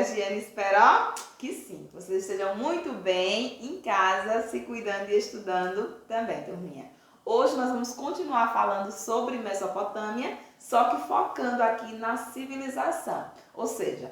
Regiane, espero que sim. Vocês estejam muito bem em casa, se cuidando e estudando também, turminha. Hoje nós vamos continuar falando sobre Mesopotâmia, só que focando aqui na civilização. Ou seja,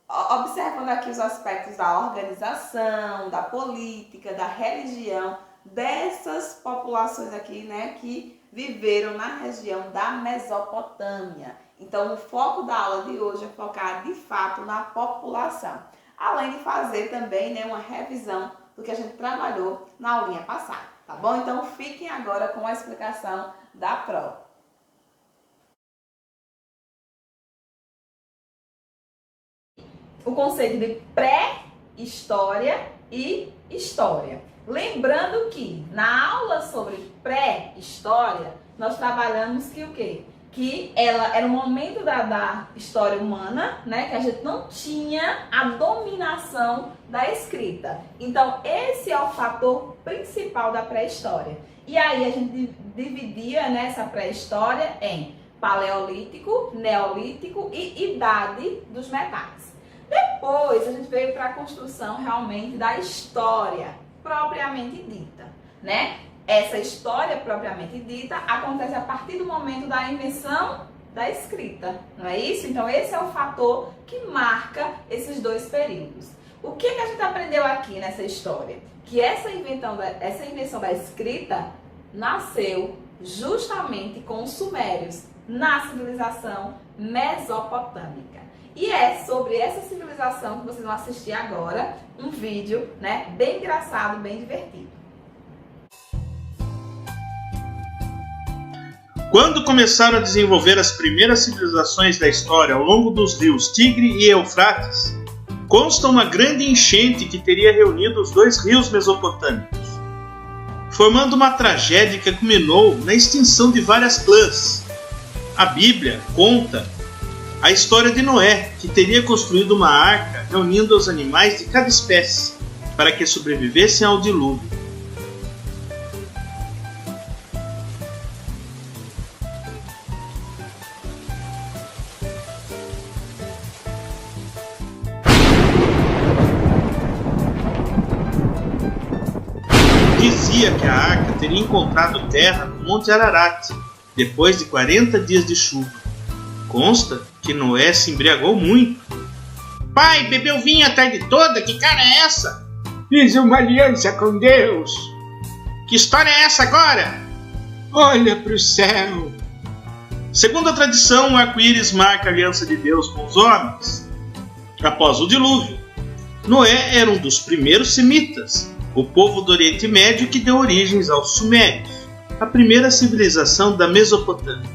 observando aqui os aspectos da organização, da política, da religião, dessas populações aqui, né, que viveram na região da Mesopotâmia. Então, o foco da aula de hoje é focar, de fato, na população. Além de fazer também, né, uma revisão do que a gente trabalhou na aulinha passada, tá bom? Então, fiquem agora com a explicação da prova. O conceito de pré-história e história. Lembrando que na aula sobre pré-história, nós trabalhamos que o quê? Que ela era o momento da história humana, né? Que a gente não tinha a dominação da escrita. Então, esse é o fator principal da pré-história. E aí a gente dividia, né, essa pré-história em paleolítico, neolítico e idade dos metais. Depois a gente veio para a construção realmente da história propriamente dita, né? Essa história propriamente dita acontece a partir do momento da invenção da escrita, não é isso? Então esse é o fator que marca esses dois períodos. O que a gente aprendeu aqui nessa história? Que essa invenção da escrita nasceu justamente com os sumérios na civilização mesopotâmica. E é sobre essa civilização que vocês vão assistir agora um vídeo, né, bem engraçado, bem divertido. Quando começaram a desenvolver as primeiras civilizações da história ao longo dos rios Tigre e Eufrates, consta uma grande enchente que teria reunido os dois rios mesopotâmicos, formando uma tragédia que culminou na extinção de várias clãs. A Bíblia conta a história de Noé, que teria construído uma arca reunindo os animais de cada espécie para que sobrevivessem ao dilúvio. Dizia que a arca teria encontrado terra no Monte Ararat, depois de 40 dias de chuva. Consta que Noé se embriagou muito. Pai, bebeu vinho a tarde toda? Que cara é essa? Fiz uma aliança com Deus. Que história é essa agora? Olha para o céu. Segundo a tradição, o arco-íris marca a aliança de Deus com os homens. Após o dilúvio, Noé era um dos primeiros semitas, o povo do Oriente Médio que deu origens aos sumérios, a primeira civilização da Mesopotâmia.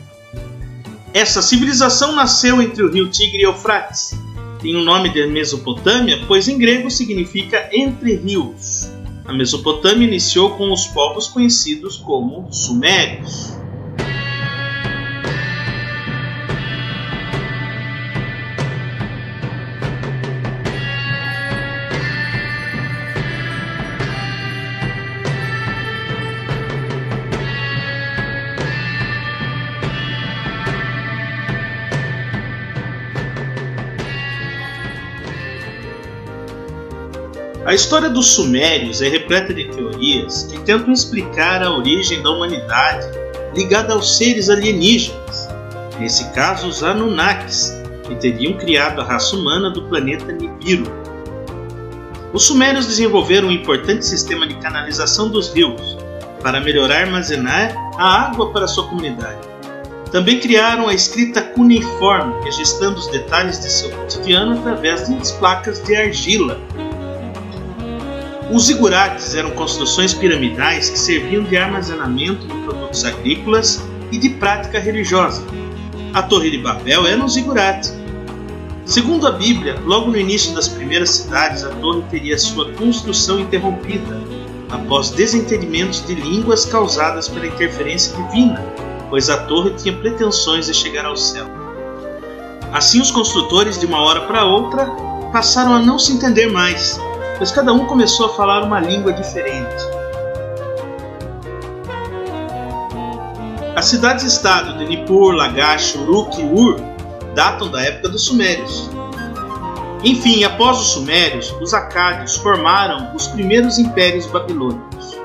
Essa civilização nasceu entre o rio Tigre e Eufrates. Tem o nome de Mesopotâmia, pois em grego significa entre rios. A Mesopotâmia iniciou com os povos conhecidos como sumérios. A história dos sumérios é repleta de teorias que tentam explicar a origem da humanidade ligada aos seres alienígenas, nesse caso os Anunnakis, que teriam criado a raça humana do planeta Nibiru. Os sumérios desenvolveram um importante sistema de canalização dos rios para melhorar armazenar a água para sua comunidade. Também criaram a escrita cuneiforme, registrando os detalhes de seu cotidiano através de placas de argila. Os zigurates eram construções piramidais que serviam de armazenamento de produtos agrícolas e de prática religiosa. A Torre de Babel era um zigurate. Segundo a Bíblia, logo no início das primeiras cidades, a torre teria sua construção interrompida após desentendimentos de línguas causadas pela interferência divina, pois a torre tinha pretensões de chegar ao céu. Assim, os construtores, de uma hora para outra, passaram a não se entender mais, pois cada um começou a falar uma língua diferente. As cidades-estado de Nippur, Lagash, Uruk e Ur datam da época dos Sumérios. Enfim, após os sumérios, os acádios formaram os primeiros impérios babilônicos.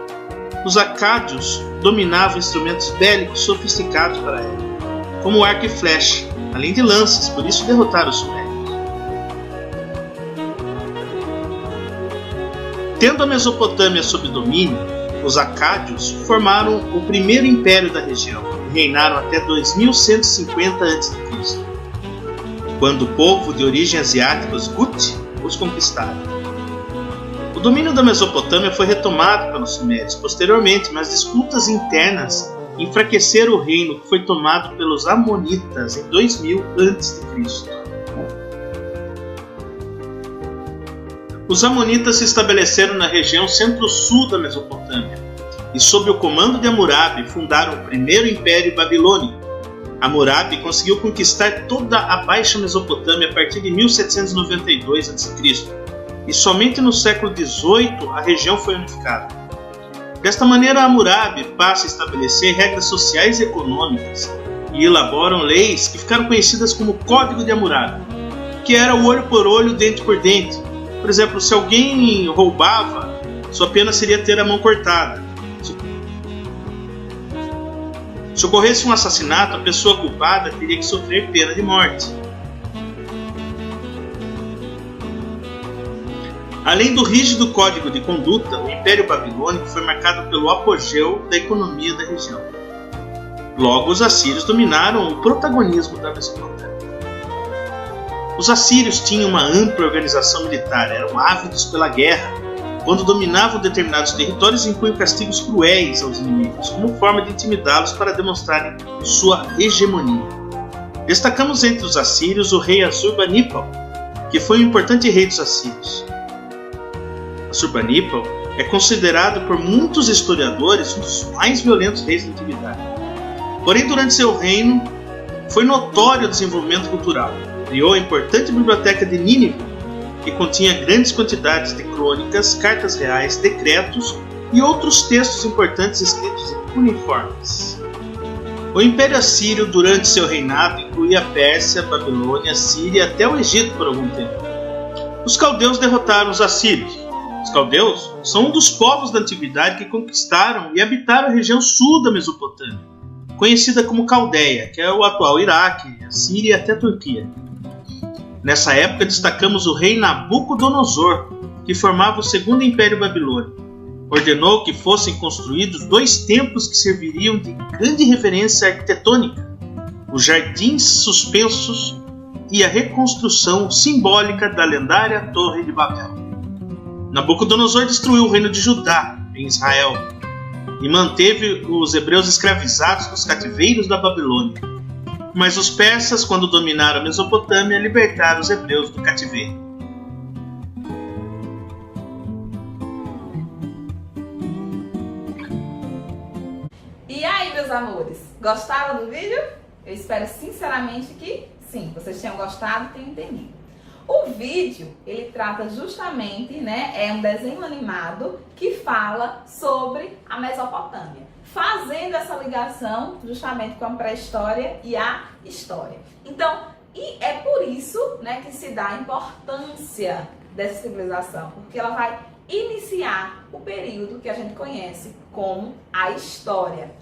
Os acádios dominavam instrumentos bélicos sofisticados para a época, como arco e flecha, além de lanças, por isso derrotaram os sumérios. Tendo a Mesopotâmia sob domínio, os acádios formaram o primeiro império da região e reinaram até 2150 a.C., quando o povo de origem asiática, os Gut, os conquistaram. O domínio da Mesopotâmia foi retomado pelos sumérios posteriormente, mas disputas internas enfraqueceram o reino que foi tomado pelos amonitas em 2000 a.C. Os amonitas se estabeleceram na região centro-sul da Mesopotâmia e, sob o comando de Hammurabi, fundaram o primeiro império babilônico. Hammurabi conseguiu conquistar toda a Baixa Mesopotâmia a partir de 1792 a.C. e somente no século XVIII a região foi unificada. Desta maneira, Hammurabi passa a estabelecer regras sociais e econômicas e elaboram leis que ficaram conhecidas como Código de Hammurabi, que era o olho por olho, dente por dente. Por exemplo, se alguém roubava, sua pena seria ter a mão cortada. Se ocorresse um assassinato, a pessoa culpada teria que sofrer pena de morte. Além do rígido código de conduta, o Império Babilônico foi marcado pelo apogeu da economia da região. Logo, os assírios dominaram o protagonismo da Mesopotâmia. Os assírios tinham uma ampla organização militar, eram ávidos pela guerra. Quando dominavam determinados territórios, impunham castigos cruéis aos inimigos, como forma de intimidá-los para demonstrarem sua hegemonia. Destacamos entre os assírios o rei Assurbanipal, que foi um importante rei dos assírios. Assurbanipal é considerado por muitos historiadores um dos mais violentos reis da antiguidade. Porém, durante seu reino, foi notório o desenvolvimento cultural. Criou a importante biblioteca de Nínive, que continha grandes quantidades de crônicas, cartas reais, decretos e outros textos importantes escritos em cuneiformes. O Império Assírio, durante seu reinado, incluía a Pérsia, Babilônia, Síria e até o Egito por algum tempo. Os caldeus derrotaram os assírios. Os caldeus são um dos povos da antiguidade que conquistaram e habitaram a região sul da Mesopotâmia, conhecida como Caldeia, que é o atual Iraque, a Síria e até a Turquia. Nessa época destacamos o rei Nabucodonosor, que formava o segundo Império Babilônico. Ordenou que fossem construídos 2 templos que serviriam de grande referência arquitetônica, os Jardins Suspensos e a reconstrução simbólica da lendária Torre de Babel. Nabucodonosor destruiu o reino de Judá, em Israel, e manteve os hebreus escravizados nos cativeiros da Babilônia. Mas os persas, quando dominaram a Mesopotâmia, libertaram os hebreus do cativeiro. E aí, meus amores, gostaram do vídeo? Eu espero sinceramente que sim, vocês tenham gostado e tenham entendido. O vídeo, ele trata justamente, é um desenho animado que fala sobre a Mesopotâmia, fazendo essa ligação justamente com a pré-história e a história. Então, e é por isso, que se dá a importância dessa civilização, porque ela vai iniciar o período que a gente conhece como a história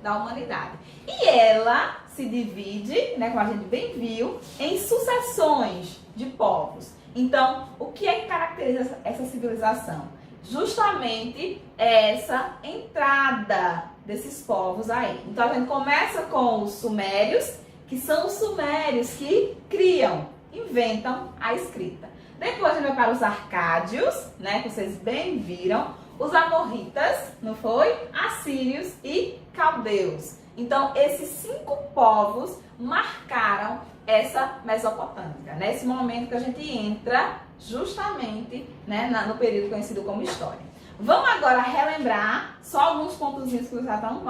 da humanidade. E ela se divide, como a gente bem viu, em sucessões de povos. Então, o que é que caracteriza essa civilização? Justamente essa entrada desses povos aí. Então, a gente começa com os sumérios, que são os sumérios que inventam a escrita. Depois a gente vai para os arcádios, que vocês bem viram, os amorritas, não foi? Assírios e caldeus. Então, esses 5 povos marcaram essa Mesopotâmia, nesse momento que a gente entra justamente no período conhecido como história. Vamos agora relembrar só alguns pontozinhos que vocês já estão,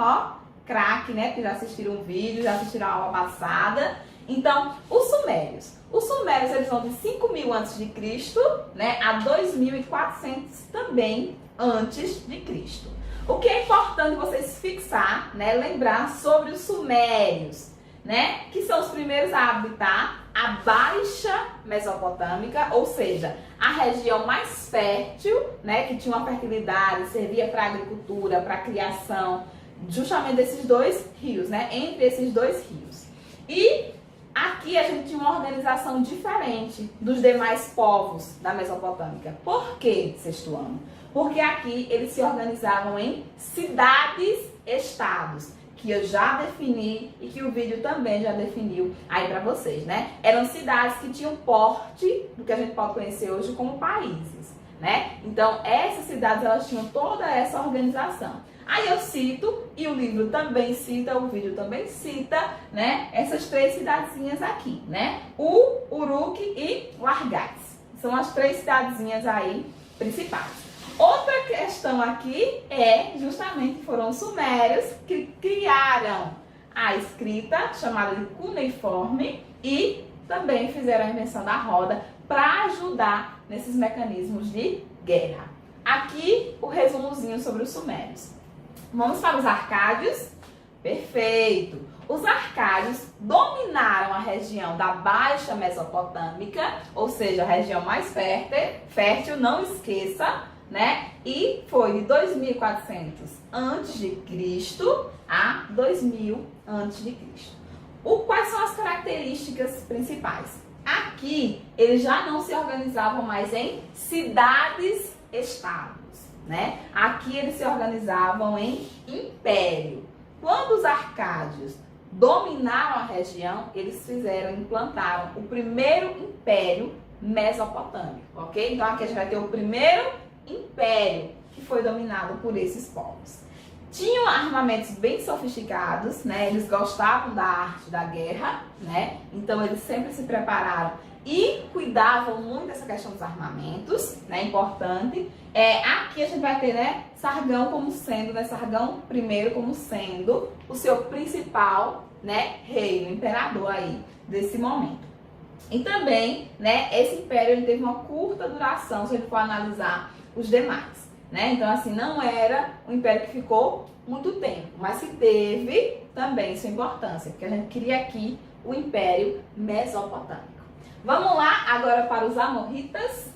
craque, que já assistiram o vídeo, já assistiram a aula passada. Então, os sumérios. Os sumérios, eles vão de 5.000 a.C., a 2.400 também antes de Cristo. O que é importante vocês fixar, lembrar sobre os sumérios? né, que são os primeiros a habitar a Baixa Mesopotâmica, ou seja, a região mais fértil, né, que tinha uma fertilidade, servia para agricultura, para criação, justamente desses dois rios, né, entre esses dois rios. E aqui a gente tinha uma organização diferente dos demais povos da Mesopotâmica. Por que, sexto ano? Porque aqui eles se organizavam em cidades-estados, que eu já defini e que o vídeo também já definiu aí para vocês, né? Eram cidades que tinham porte do que a gente pode conhecer hoje como países, né? Então, essas cidades, elas tinham toda essa organização. Aí eu cito, e o livro também cita, o vídeo também cita, né? Essas três cidadezinhas aqui, né? Uruk e Largats. São as três cidadezinhas aí principais. Outra questão aqui é justamente que foram os sumérios que criaram a escrita chamada de cuneiforme e também fizeram a invenção da roda para ajudar nesses mecanismos de guerra. Aqui o resumozinho sobre os sumérios. Vamos para os arcádios? Perfeito! Os arcádios dominaram a região da Baixa Mesopotâmica, ou seja, a região mais fértil, não esqueça, né? E foi de 2400 a.C. a 2000 a.C. Quais são as características principais? Aqui, eles já não se organizavam mais em cidades-estados, né? Aqui eles se organizavam em império. Quando os arcádios dominaram a região, eles implantaram o primeiro império mesopotâmico, ok? Então aqui a gente vai ter o primeiro império que foi dominado por esses povos. Tinham armamentos bem sofisticados, né? Eles gostavam da arte da guerra, né? Então eles sempre se prepararam e cuidavam muito dessa questão dos armamentos, né? Importante. Aqui a gente vai ter, né, Sargão como sendo, né? Sargão I como sendo o seu principal, né, rei, o imperador aí desse momento. E também, né, esse império ele teve uma curta duração, se a gente for analisar os demais, né? Então, assim, não era um império que ficou muito tempo, mas que teve também sua importância, porque a gente cria aqui o Império Mesopotâmico. Vamos lá agora para os amorritas.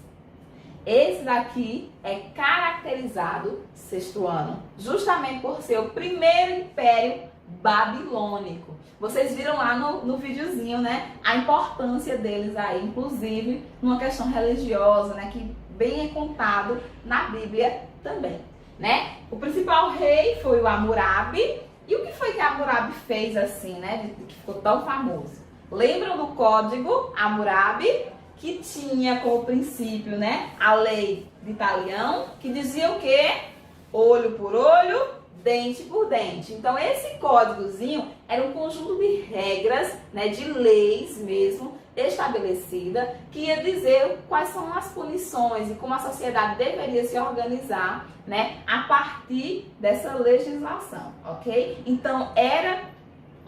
Esse daqui é caracterizado, sexto ano, justamente por ser o primeiro império babilônico. Vocês viram lá no videozinho, né, a importância deles aí, inclusive numa questão religiosa, né, que bem é contado na Bíblia também, né? O principal rei foi o Hammurabi. E o que foi que Hammurabi fez assim, né, que ficou tão famoso? Lembram do código Hammurabi, que tinha como princípio, né, a lei de Italião, que dizia o quê? Olho por olho, dente por dente. Então esse códigozinho era um conjunto de regras, né, de leis mesmo, estabelecida, que ia dizer quais são as punições e como a sociedade deveria se organizar, né, a partir dessa legislação, ok? Então era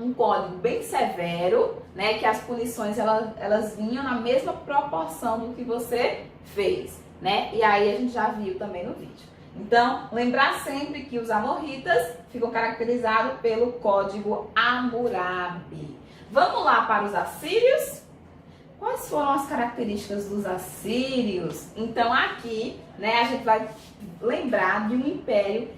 um código bem severo, né, que as punições elas vinham na mesma proporção do que você fez, né? E aí a gente já viu também no vídeo. Então, lembrar sempre que os amorritas ficam caracterizados pelo código Hammurabi. Vamos lá para os assírios? Quais foram as características dos assírios? Então aqui, né, a gente vai lembrar de um império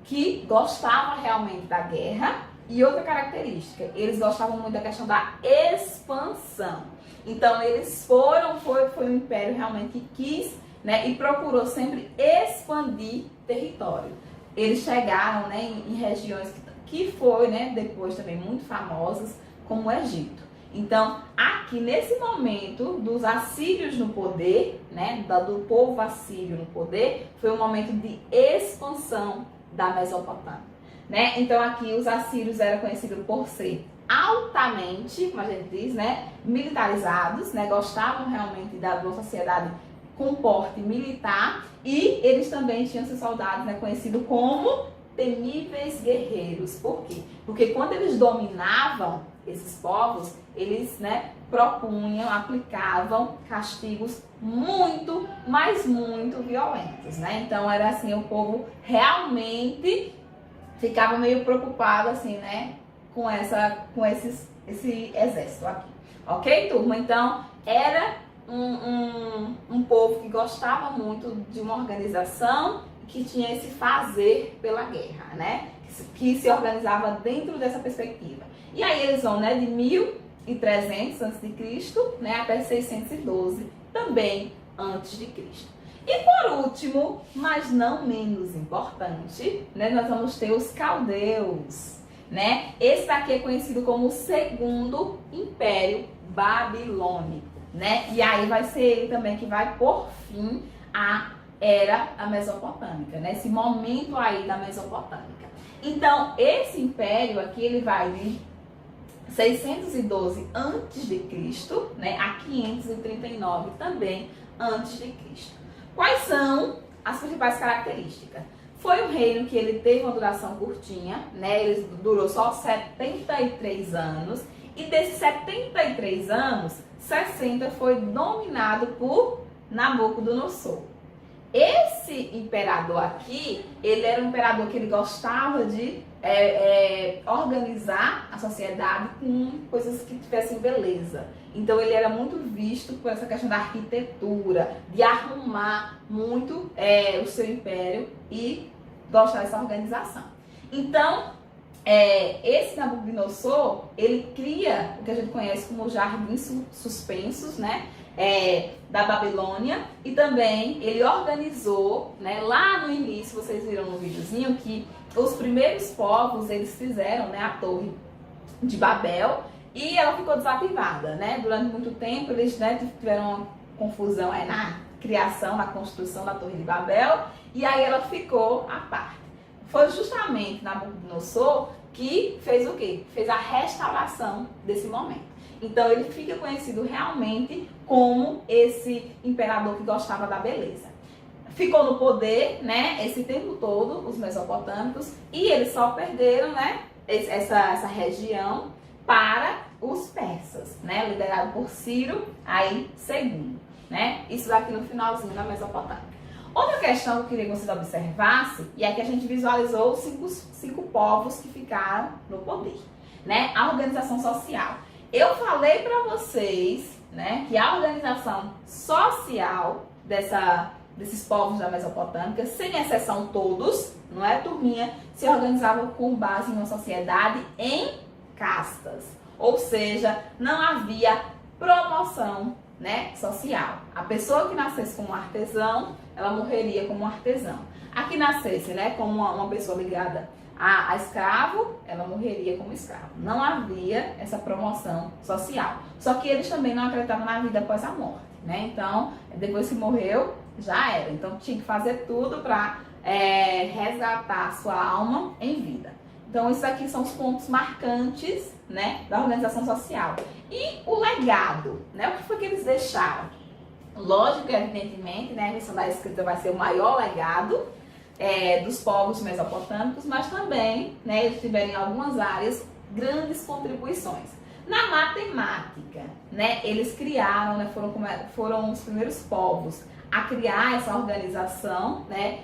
que gostava realmente da guerra. E outra característica, eles gostavam muito da questão da expansão. Então eles foi um império realmente que quis, né, e procurou sempre expandir território. Eles chegaram, né, em regiões que foi, né, depois também muito famosas, como o Egito. Então, aqui nesse momento dos assírios no poder, né, do povo assírio no poder, foi um momento de expansão da Mesopotâmia, né? Então, aqui os assírios eram conhecidos por ser altamente, como a gente diz, né, militarizados, né, gostavam realmente de uma sociedade com porte militar, e eles também tinham seus soldados, né, conhecidos como temíveis guerreiros. Por quê? Porque quando eles dominavam esses povos, eles, né, propunham, aplicavam castigos muito, mas muito violentos, né? Então era assim, o povo realmente ficava meio preocupado, assim, né, com esses esse exército aqui. Ok, turma? Então, era um povo que gostava muito de uma organização, que tinha esse fazer pela guerra, né? Que se organizava dentro dessa perspectiva. E aí eles vão, né, de 1300 a.C., né, até 612, também antes de Cristo. E por último, mas não menos importante, né, nós vamos ter os caldeus, né? Esse daqui é conhecido como o Segundo Império Babilônico, né? E aí vai ser ele também que vai por fim a Era a Mesopotâmica, né? Esse momento aí da Mesopotâmica. Então, esse império aqui, ele vai de 612 a.C., né, a 539 também a.C. Quais são as principais características? Foi um reino que ele teve uma duração curtinha, né? Ele durou só 73 anos. E desses 73 anos, 60 foi dominado por Nabucodonosor. Esse imperador aqui, ele era um imperador que ele gostava de organizar a sociedade com coisas que tivessem beleza. Então ele era muito visto por essa questão da arquitetura, de arrumar muito o seu império e gostar dessa organização. Então, esse Nabucodonosor, ele cria o que a gente conhece como jardins suspensos, né? Da Babilônia, e também ele organizou, né, lá no início, vocês viram no videozinho que os primeiros povos, eles fizeram, né, a Torre de Babel, e ela ficou desativada, né? Durante muito tempo eles, né, tiveram uma confusão na criação, na construção da Torre de Babel, e aí ela ficou à parte. Foi justamente Nabucodonosor que fez o quê? Fez a restauração desse momento. Então ele fica conhecido realmente como esse imperador que gostava da beleza. Ficou no poder, né, esse tempo todo, os mesopotâmicos, e eles só perderam, né, essa região para os persas, né, liderado por Ciro aí II, né? Isso daqui no finalzinho da Mesopotâmia. Outra questão que eu queria que vocês observassem, e é que a gente visualizou os cinco povos que ficaram no poder, né? A organização social. Eu falei para vocês, né, que a organização social desses povos da Mesopotâmica, sem exceção todos, não é, turminha, se organizavam com base em uma sociedade em castas. Ou seja, não havia promoção, né, social. A pessoa que nascesse como artesão, ela morreria como artesão. A que nascesse, né, como uma pessoa ligada a escravo, ela morreria como escravo. Não havia essa promoção social. Só que eles também não acreditavam na vida após a morte, né? Então, depois que morreu, já era. Então, tinha que fazer tudo para resgatar a sua alma em vida. Então, isso aqui são os pontos marcantes, né, da organização social. E o legado, né? O que foi que eles deixaram? Lógico, evidentemente, né, a questão da escrita vai ser o maior legado dos povos mesopotâmicos, mas também, né, eles tiveram em algumas áreas grandes contribuições. Na matemática, né, eles criaram, né, foram os primeiros povos a criar essa organização, né,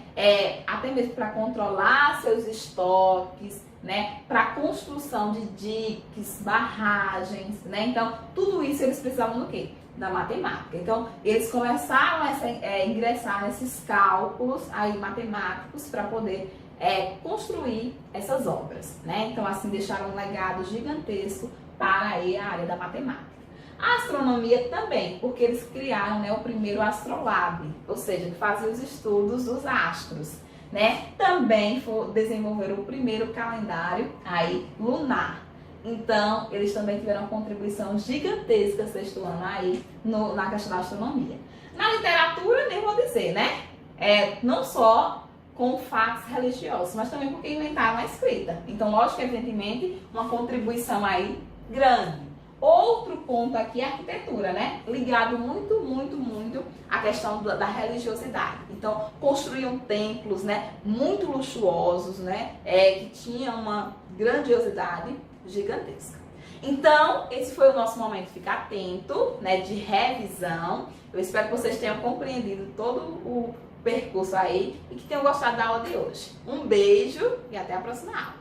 até mesmo para controlar seus estoques, né, para construção de diques, barragens, né. Então, tudo isso eles precisavam do quê? Da matemática. Então, eles começaram a ingressar nesses cálculos aí matemáticos para poder construir essas obras, né? Então, assim, deixaram um legado gigantesco para aí a área da matemática. A astronomia também, porque eles criaram, né, o primeiro astrolabe, ou seja, que fazia os estudos dos astros, né? Também desenvolveram o primeiro calendário aí lunar. Então, eles também tiveram uma contribuição gigantesca sexto ano aí na questão da astronomia. Na literatura, nem vou dizer, né? Não só com fatos religiosos, mas também porque inventaram a escrita. Então, lógico, evidentemente, uma contribuição aí grande. Outro ponto aqui é a arquitetura, né? Ligado muito, muito, muito à questão da religiosidade. Então, construíam templos, né, muito luxuosos, né, que tinham uma grandiosidade gigantesca. Então, esse foi o nosso momento Fica Atento, né, de revisão. Eu espero que vocês tenham compreendido todo o percurso aí e que tenham gostado da aula de hoje. Um beijo e até a próxima aula.